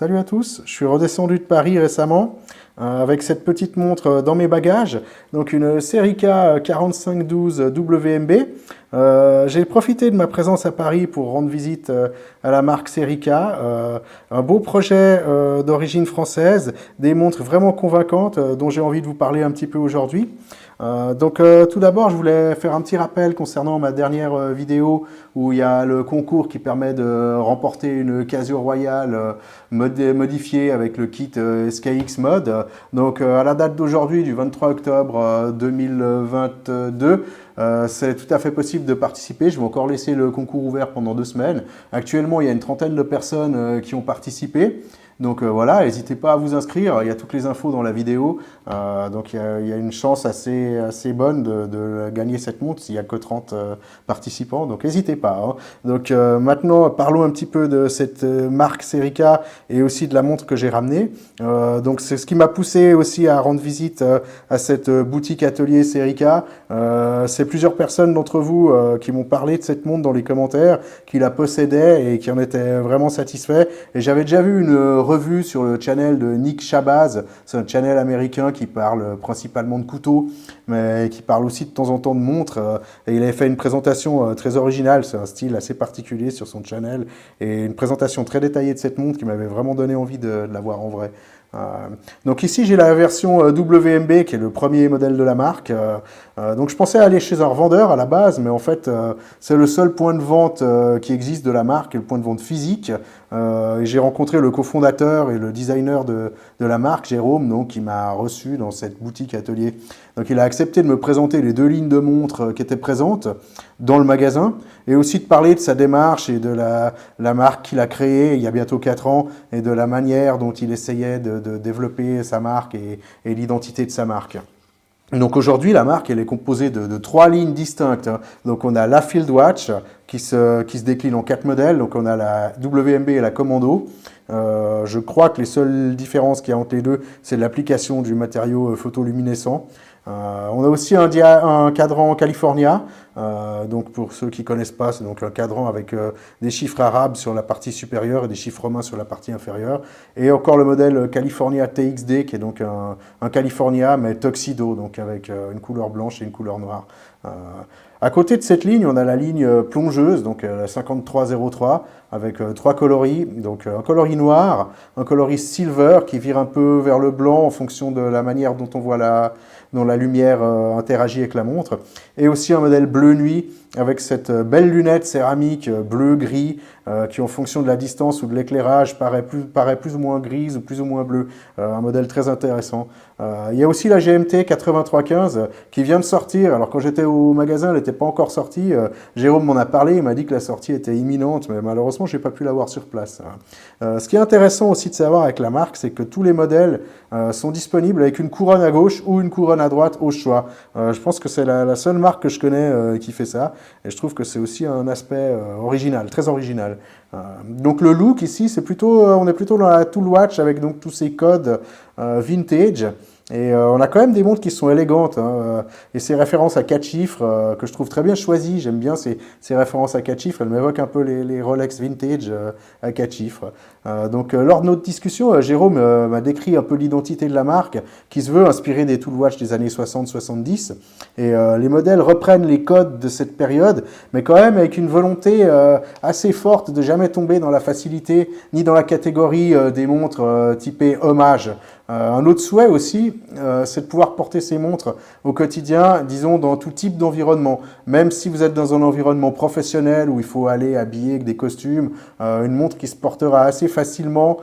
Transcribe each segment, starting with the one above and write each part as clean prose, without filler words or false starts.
Salut à tous, je suis redescendu de Paris récemment avec cette petite montre dans mes bagages, donc une Serica 4512 WMB. J'ai profité de ma présence à Paris pour rendre visite à la marque Serica, un beau projet d'origine française, des montres vraiment convaincantes dont j'ai envie de vous parler un petit peu aujourd'hui. Tout d'abord, je voulais faire un petit rappel concernant ma dernière vidéo où il y a le concours qui permet de remporter une Casio Royale modifiée avec le kit SKX Mode. Donc à la date d'aujourd'hui, du 23 octobre 2022, c'est tout à fait possible de participer. Je vais encore laisser le concours ouvert pendant 2 semaines. Actuellement, il y a une trentaine de personnes qui ont participé. Donc voilà, n'hésitez pas à vous inscrire, il y a toutes les infos dans la vidéo. Donc il y a une chance assez bonne de gagner cette montre s'il n'y a que 30 participants, donc n'hésitez pas. Hein. Donc maintenant, parlons un petit peu de cette marque Serica et aussi de la montre que j'ai ramenée. Donc c'est ce qui m'a poussé aussi à rendre visite à cette boutique atelier Serica. C'est plusieurs personnes d'entre vous qui m'ont parlé de cette montre dans les commentaires, qui la possédaient et qui en étaient vraiment satisfaits. Et j'avais déjà vu une revue sur le channel de Nick Shabazz, c'est un channel américain qui parle principalement de couteaux, mais qui parle aussi de temps en temps de montres. Et il avait fait une présentation très originale, c'est un style assez particulier sur son channel, et une présentation très détaillée de cette montre qui m'avait vraiment donné envie de la voir en vrai. Donc ici j'ai la version WMB qui est le premier modèle de la marque. Donc je pensais aller chez un revendeur à la base, mais en fait c'est le seul point de vente qui existe de la marque, et le point de vente physique. Et j'ai rencontré le cofondateur et le designer de la marque, Jérôme, donc, qui m'a reçu dans cette boutique atelier. Donc il a accepté de me présenter les 2 lignes de montres qui étaient présentes dans le magasin, et aussi de parler de sa démarche et de la marque qu'il a créée il y a bientôt 4 ans, et de la manière dont il essayait de développer sa marque et l'identité de sa marque. Donc aujourd'hui, la marque elle est composée de 3 lignes distinctes. Donc on a la Field Watch qui se décline en 4 modèles. Donc on a la WMB et la Commando. Je crois que les seules différences qu'il y a entre les deux, c'est l'application du matériau photoluminescent. On a aussi un cadran California. Donc pour ceux qui ne connaissent pas, c'est donc un cadran avec des chiffres arabes sur la partie supérieure et des chiffres romains sur la partie inférieure. Et encore le modèle California TXD qui est donc un California mais tuxedo, donc avec une couleur blanche et une couleur noire. À côté de cette ligne, on a la ligne plongeuse, donc la 5303, avec 3 coloris, donc un coloris noir, un coloris silver qui vire un peu vers le blanc en fonction de la manière dont on voit dont la lumière interagit avec la montre, et aussi un modèle bleu nuit avec cette belle lunette céramique bleu-gris qui en fonction de la distance ou de l'éclairage paraît plus ou moins grise ou plus ou moins bleu, un modèle très intéressant. Il y a aussi la GMT 8315 qui vient de sortir. Alors quand j'étais au magasin, elle n'était pas encore sortie. Jérôme m'en a parlé, il m'a dit que la sortie était imminente, mais malheureusement je n'ai pas pu la voir sur place. Ce qui est intéressant aussi de savoir avec la marque, c'est que tous les modèles sont disponibles avec une couronne à gauche ou une couronne à droite au choix. Je pense que c'est la seule marque que je connais qui fait ça, et je trouve que c'est aussi un aspect original, très original. Donc le look ici, c'est plutôt, on est plutôt dans la Tool Watch avec donc tous ces codes vintage. Et on a quand même des montres qui sont élégantes, hein, et ces références à 4 chiffres que je trouve très bien choisies. J'aime bien ces références à 4 chiffres, elles m'évoquent un peu les Rolex vintage à 4 chiffres. Lors de notre discussion, Jérôme m'a décrit un peu l'identité de la marque qui se veut inspirée des Tool Watch des années 60-70. Et les modèles reprennent les codes de cette période, mais quand même avec une volonté assez forte de jamais tomber dans la facilité ni dans la catégorie des montres typées hommage. Un autre souhait aussi, c'est de pouvoir porter ces montres au quotidien, disons dans tout type d'environnement. Même si vous êtes dans un environnement professionnel où il faut aller habillé avec des costumes, une montre qui se portera assez facilement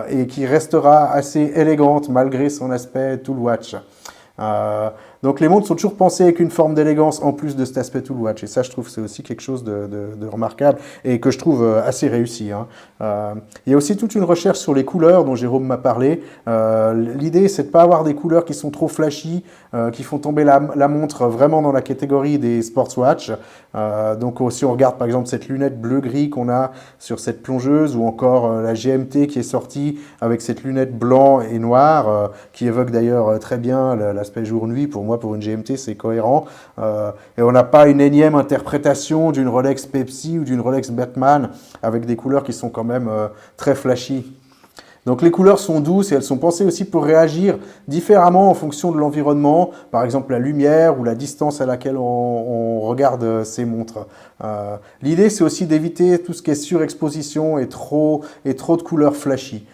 et qui restera assez élégante malgré son aspect Tool Watch. Donc les montres sont toujours pensées avec une forme d'élégance en plus de cet aspect Tool Watch, et ça je trouve que c'est aussi quelque chose de remarquable et que je trouve assez réussi. Hein. Il y a aussi toute une recherche sur les couleurs dont Jérôme m'a parlé. L'idée c'est de ne pas avoir des couleurs qui sont trop flashy, qui font tomber la montre vraiment dans la catégorie des sports watch. Donc si on regarde par exemple cette lunette bleu-gris qu'on a sur cette plongeuse, ou encore la GMT qui est sortie avec cette lunette blanc et noire, qui évoque d'ailleurs très bien l'aspect jour-nuit. Pour moi, pour une GMT, c'est cohérent. Et on n'a pas une énième interprétation d'une Rolex Pepsi ou d'une Rolex Batman avec des couleurs qui sont quand même très flashy. Donc les couleurs sont douces et elles sont pensées aussi pour réagir différemment en fonction de l'environnement, par exemple la lumière ou la distance à laquelle on regarde ces montres. L'idée c'est aussi d'éviter tout ce qui est surexposition et trop de couleurs flashy.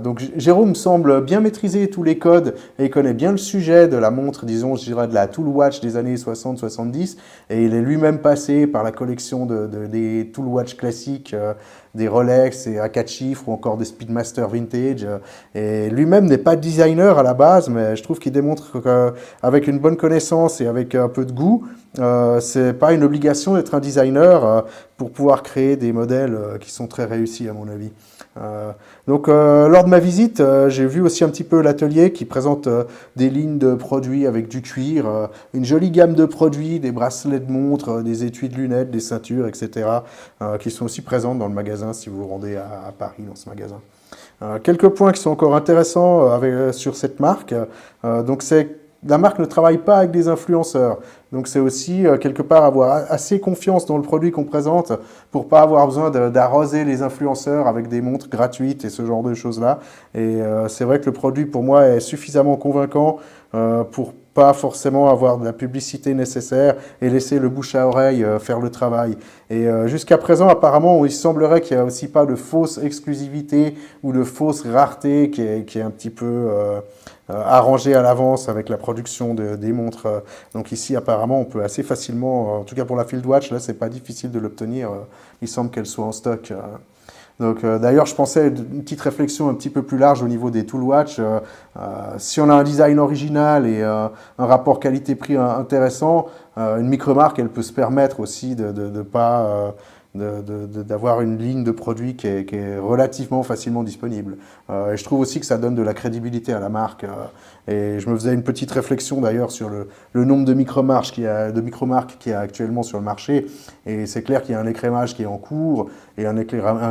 Donc Jérôme semble bien maîtriser tous les codes et il connaît bien le sujet de la montre, disons, je dirais de la Tool Watch des années 60-70 et il est lui-même passé par la collection des Tool Watch classiques, des Rolex et à 4 chiffres ou encore des Speedmaster Vintage et lui-même n'est pas designer à la base mais je trouve qu'il démontre qu'avec une bonne connaissance et avec un peu de goût, c'est pas une obligation d'être un designer pour pouvoir créer des modèles qui sont très réussis à mon avis. Donc lors de ma visite, j'ai vu aussi un petit peu l'atelier qui présente des lignes de produits avec du cuir, une jolie gamme de produits, des bracelets de montres, des étuis de lunettes, des ceintures, etc. Qui sont aussi présentes dans le magasin si vous vous rendez à Paris dans ce magasin. Quelques points qui sont encore intéressants sur cette marque. Donc la marque ne travaille pas avec des influenceurs. Donc c'est aussi quelque part avoir assez confiance dans le produit qu'on présente pour pas avoir besoin d'arroser les influenceurs avec des montres gratuites et ce genre de choses-là. Et c'est vrai que le produit pour moi est suffisamment convaincant pour pas forcément avoir de la publicité nécessaire et laisser le bouche à oreille faire le travail. Et jusqu'à présent, apparemment, il semblerait qu'il n'y a aussi pas de fausse exclusivité ou de fausse rareté qui est un petit peu arrangée à l'avance avec la production des montres. Donc ici, apparemment, on peut assez facilement, en tout cas pour la Field Watch, là, c'est pas difficile de l'obtenir. Il semble qu'elle soit en stock. Donc d'ailleurs, je pensais une petite réflexion un petit peu plus large au niveau des Tool Watch. Si on a un design original et un rapport qualité-prix intéressant, une micromarque, elle peut se permettre aussi d'avoir une ligne de produits qui est relativement facilement disponible. Et je trouve aussi que ça donne de la crédibilité à la marque. Et je me faisais une petite réflexion d'ailleurs sur le nombre de micromarques qu'il y a actuellement sur le marché. Et c'est clair qu'il y a un écrémage qui est en cours et un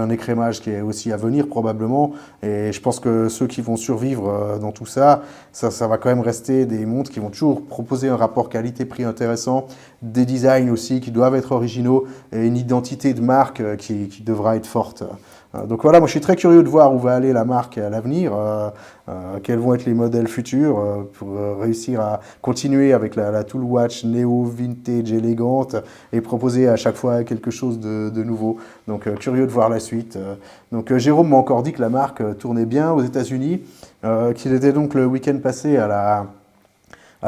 écrémage qui est aussi à venir probablement. Et je pense que ceux qui vont survivre dans tout ça, ça va quand même rester des montres qui vont toujours proposer un rapport qualité-prix intéressant, des designs aussi qui doivent être originaux et une identité de marque qui devra être forte. Donc voilà, moi je suis très curieux de voir où va aller la marque à l'avenir, quels vont être les modèles futurs pour réussir à continuer avec la Tool Watch néo, vintage, élégante et proposer à chaque fois quelque chose de nouveau. Donc curieux de voir la suite. Donc Jérôme m'a encore dit que la marque tournait bien aux États-Unis, qu'il était donc le week-end passé à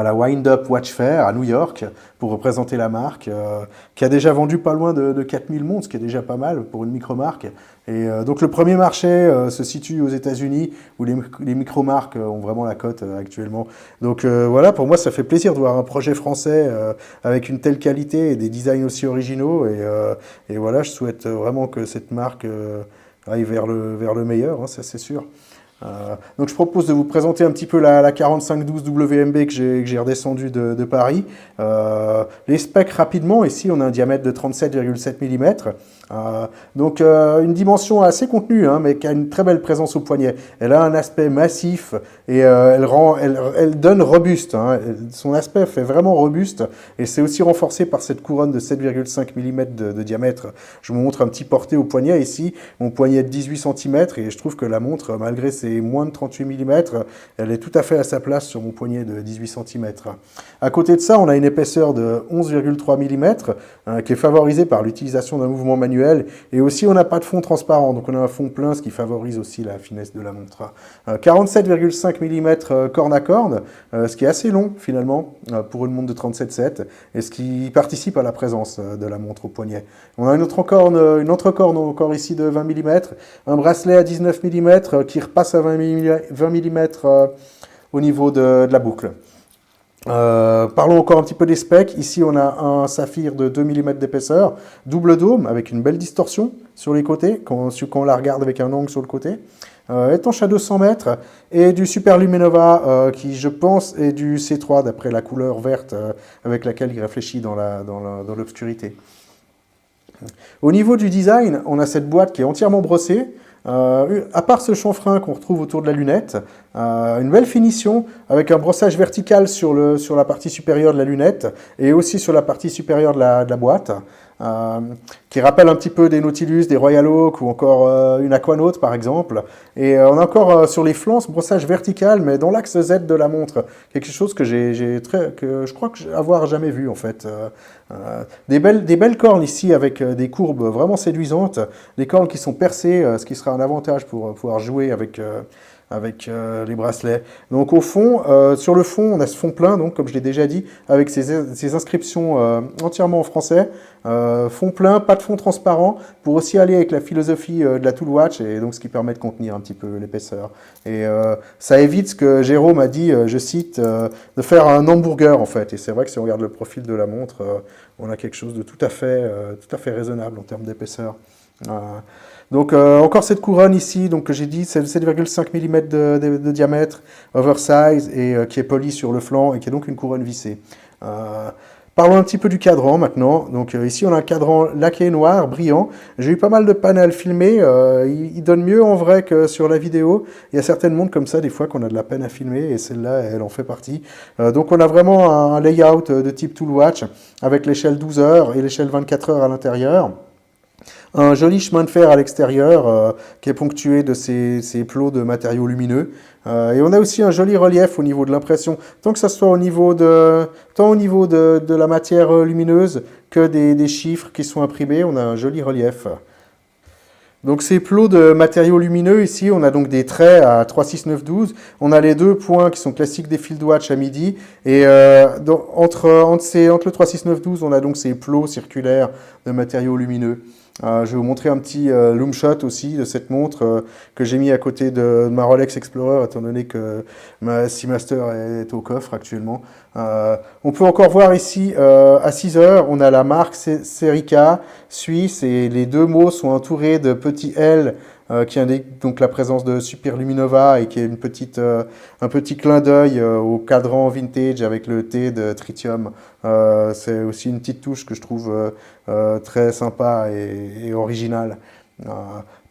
la Wind Up Watch Fair à New York pour représenter la marque, qui a déjà vendu pas loin de 4000 montres, ce qui est déjà pas mal pour une micro-marque. Et donc le premier marché se situe aux États-Unis où les micro-marques ont vraiment la cote actuellement. Donc voilà, pour moi ça fait plaisir de voir un projet français avec une telle qualité et des designs aussi originaux. Et voilà, je souhaite vraiment que cette marque aille vers le meilleur, hein, ça c'est sûr. Donc je propose de vous présenter un petit peu la 4512 WMB que j'ai redescendue de Paris. Les specs rapidement, ici on a un diamètre de 37,7 mm. Donc une dimension assez contenue, hein, mais qui a une très belle présence au poignet. Elle a un aspect massif et elle donne robuste. Hein. Son aspect fait vraiment robuste et c'est aussi renforcé par cette couronne de 7,5 mm de diamètre. Je vous montre un petit porté au poignet ici, mon poignet de 18 cm et je trouve que la montre, malgré ses moins de 38 mm, elle est tout à fait à sa place sur mon poignet de 18 cm. À côté de ça, on a une épaisseur de 11,3 mm qui est favorisée par l'utilisation d'un mouvement manuel et aussi on n'a pas de fond transparent, donc on a un fond plein, ce qui favorise aussi la finesse de la montre. 47,5 mm corne à corne, ce qui est assez long finalement pour une montre de 37,7 et ce qui participe à la présence de la montre au poignet. On a une entrecorne encore ici de 20 mm, un bracelet à 19 mm qui repasse à 20 mm au niveau de la boucle. Parlons encore un petit peu des specs. Ici, on a un saphir de 2 mm d'épaisseur, double dôme avec une belle distorsion sur les côtés, quand on la regarde avec un angle sur le côté. Étanche à 200 mètres et du Super Luminova qui, je pense, est du C3 d'après la couleur verte avec laquelle il réfléchit dans l'obscurité. Au niveau du design, on a cette boîte qui est entièrement brossée. À part ce chanfrein qu'on retrouve autour de la lunette, une belle finition avec un brossage vertical sur la partie supérieure de la lunette et aussi sur la partie supérieure de la boîte. qui rappelle un petit peu des Nautilus, des Royal Oak ou encore une Aquanaut par exemple. Et on a encore sur les flancs ce brossage vertical, mais dans l'axe Z de la montre. Quelque chose que que je crois avoir jamais vu en fait. Des belles cornes ici avec des courbes vraiment séduisantes, des cornes qui sont percées, ce qui sera un avantage pour pouvoir jouer avec les bracelets. Donc au fond, sur le fond, on a ce fond plein, donc comme je l'ai déjà dit, avec ces inscriptions entièrement en français. Fond plein, pas de fond transparent, pour aussi aller avec la philosophie de la Tool Watch, et donc ce qui permet de contenir un petit peu l'épaisseur. Et ça évite ce que Jérôme a dit, je cite, de faire un hamburger en fait. Et c'est vrai que si on regarde le profil de la montre, on a quelque chose de tout à fait raisonnable en termes d'épaisseur. Donc encore cette couronne ici, donc que j'ai dit, c'est 7,5 mm de diamètre, oversize, et qui est polie sur le flanc, et qui est donc une couronne vissée. Parlons un petit peu du cadran maintenant. Donc ici on a un cadran laqué noir, brillant. J'ai eu pas mal de panels filmés, il donne mieux en vrai que sur la vidéo. Il y a certaines montres comme ça, des fois qu'on a de la peine à filmer, et celle-là, elle en fait partie. Donc on a vraiment un layout de type Tool Watch, avec l'échelle 12 heures et l'échelle 24 heures à l'intérieur. Un joli chemin de fer à l'extérieur qui est ponctué de ces plots de matériaux lumineux. Et on a aussi un joli relief au niveau de l'impression, tant que ça soit au niveau de la matière lumineuse que des chiffres qui sont imprimés, on a un joli relief. Donc ces plots de matériaux lumineux, ici, on a donc des traits à 3, 6, 9, 12. On a les deux points qui sont classiques des Field Watch à midi. Et entre le 3, 6, 9, 12, on a donc ces plots circulaires de matériaux lumineux. Je vais vous montrer un petit loom shot aussi de cette montre que j'ai mis à côté de ma Rolex Explorer, étant donné que ma Seamaster est au coffre actuellement. On peut encore voir ici, à 6 heures, on a la marque Serica suisse, et les deux mots sont entourés de petits L qui indique donc la présence de Superluminova, et qui est un petit clin d'œil au cadran vintage avec le T de tritium. C'est aussi une petite touche que je trouve très sympa et originale.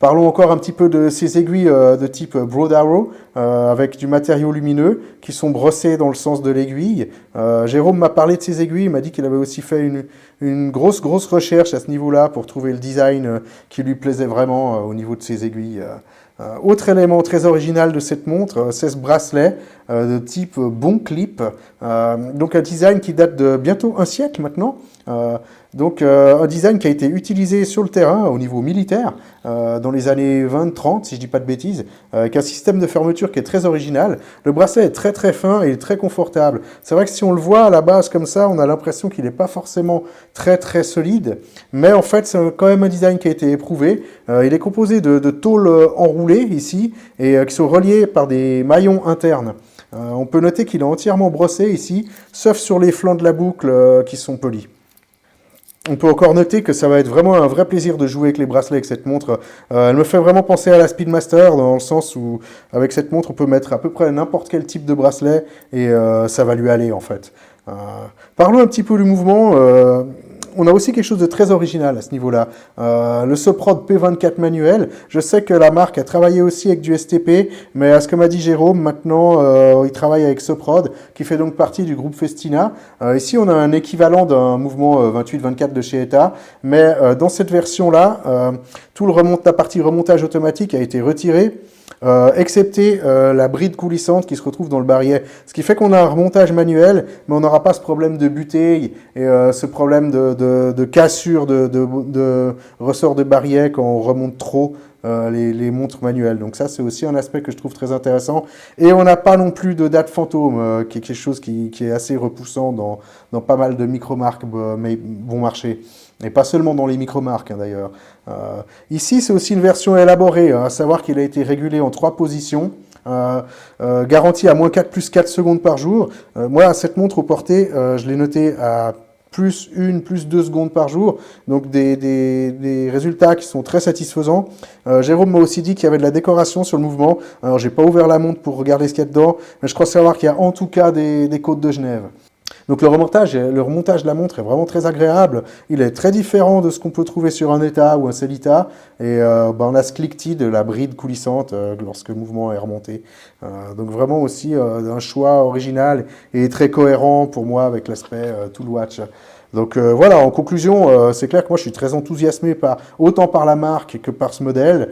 Parlons encore un petit peu de ces aiguilles de type Broad Arrow avec du matériau lumineux qui sont brossées dans le sens de l'aiguille. Jérôme m'a parlé de ces aiguilles, il m'a dit qu'il avait aussi fait une grosse recherche à ce niveau-là pour trouver le design qui lui plaisait vraiment au niveau de ces aiguilles. Autre élément très original de cette montre, c'est ce bracelet de type bon clip. Donc un design qui date de bientôt un siècle maintenant. Donc un design qui a été utilisé sur le terrain au niveau militaire dans les années 20-30, si je dis pas de bêtises, avec un système de fermeture qui est très original. Le bracelet est très fin et très confortable. C'est vrai que si on le voit à la base comme ça, on a l'impression qu'il n'est pas forcément très solide, mais en fait c'est quand même un design qui a été éprouvé. Il est composé de tôles enroulées ici et qui sont reliées par des maillons internes. On peut noter qu'il est entièrement brossé ici, sauf sur les flancs de la boucle qui sont polis. On peut encore noter que ça va être vraiment un vrai plaisir de jouer avec les bracelets avec cette montre. Elle me fait vraiment penser à la Speedmaster dans le sens où avec cette montre on peut mettre à peu près n'importe quel type de bracelet et ça va lui aller en fait. Parlons un petit peu du mouvement. On a aussi quelque chose de très original à ce niveau-là. Le Soprod P24 manuel, je sais que la marque a travaillé aussi avec du STP, mais à ce que m'a dit Jérôme, maintenant il travaille avec Soprod, qui fait donc partie du groupe Festina. Ici on a un équivalent d'un mouvement 28-24 de chez ETA, mais dans cette version-là, la partie remontage automatique a été retirée. Excepté la bride coulissante qui se retrouve dans le barillet. Ce qui fait qu'on a un remontage manuel, mais on n'aura pas ce problème de butée et ce problème de cassure de ressort de barillet quand on remonte trop les montres manuelles. Donc ça, c'est aussi un aspect que je trouve très intéressant. Et on n'a pas non plus de date fantôme, qui est quelque chose qui est assez repoussant dans pas mal de micro-marques bon marché. Et pas seulement dans les micro-marques, hein, d'ailleurs. Ici, c'est aussi une version élaborée, à savoir qu'il a été régulé en 3 positions, garantie à -4 plus 4 secondes par jour. Moi, cette montre au porté, je l'ai notée à plus 1, plus 2 secondes par jour, donc des résultats qui sont très satisfaisants. Jérôme m'a aussi dit qu'il y avait de la décoration sur le mouvement. Alors, j'ai pas ouvert la montre pour regarder ce qu'il y a dedans, mais je crois savoir qu'il y a en tout cas des côtes de Genève. Donc le remontage de la montre est vraiment très agréable. Il est très différent de ce qu'on peut trouver sur un ETA ou un Sellita. Et on a ce cliquetis de la bride coulissante lorsque le mouvement est remonté. Donc vraiment aussi un choix original et très cohérent pour moi avec l'aspect Tool Watch. Donc voilà, en conclusion, c'est clair que moi je suis très enthousiasmé autant par la marque que par ce modèle.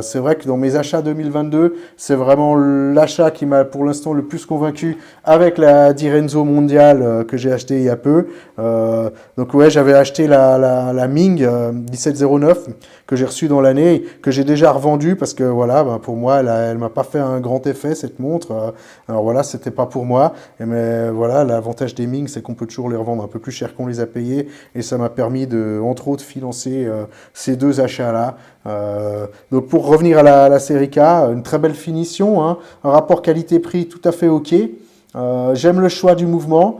C'est vrai que dans mes achats 2022, c'est vraiment l'achat qui m'a pour l'instant le plus convaincu avec la Direnzo mondiale que j'ai acheté il y a peu. Donc ouais, j'avais acheté la Ming 1709 que j'ai reçue dans l'année, que j'ai déjà revendue parce que voilà, pour moi, elle m'a pas fait un grand effet cette montre. Alors voilà, c'était pas pour moi. Mais voilà, l'avantage des Ming, c'est qu'on peut toujours les revendre un peu plus cher qu'on les a payés, et ça m'a permis de, entre autres, financer ces deux achats-là. Donc pour revenir à la série K, une très belle finition, hein, un rapport qualité-prix tout à fait ok. J'aime le choix du mouvement,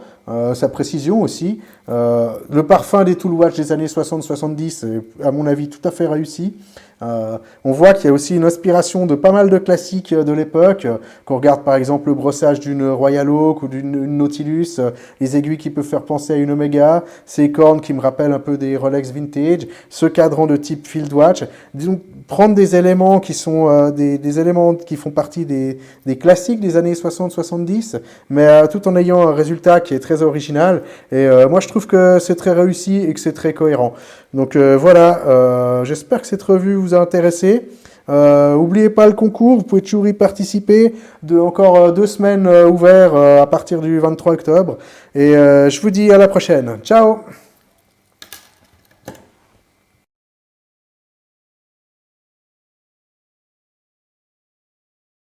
sa précision aussi. Le parfum des Tool Watch des années 60-70 est à mon avis tout à fait réussi. On voit qu'il y a aussi une inspiration de pas mal de classiques de l'époque. Qu'on regarde par exemple le brossage d'une Royal Oak ou d'une Nautilus, les aiguilles qui peuvent faire penser à une Omega, ces cornes qui me rappellent un peu des Rolex vintage, ce cadran de type Field Watch. Disons, prendre des éléments qui sont des éléments qui font partie des classiques des années 60-70, mais tout en ayant un résultat qui est très original. Et moi je trouve que c'est très réussi et que c'est très cohérent. Donc voilà, j'espère que cette revue vous a intéressé. N'oubliez pas le concours, vous pouvez toujours y participer. Encore 2 semaines ouvertes à partir du 23 octobre. Et je vous dis à la prochaine. Ciao!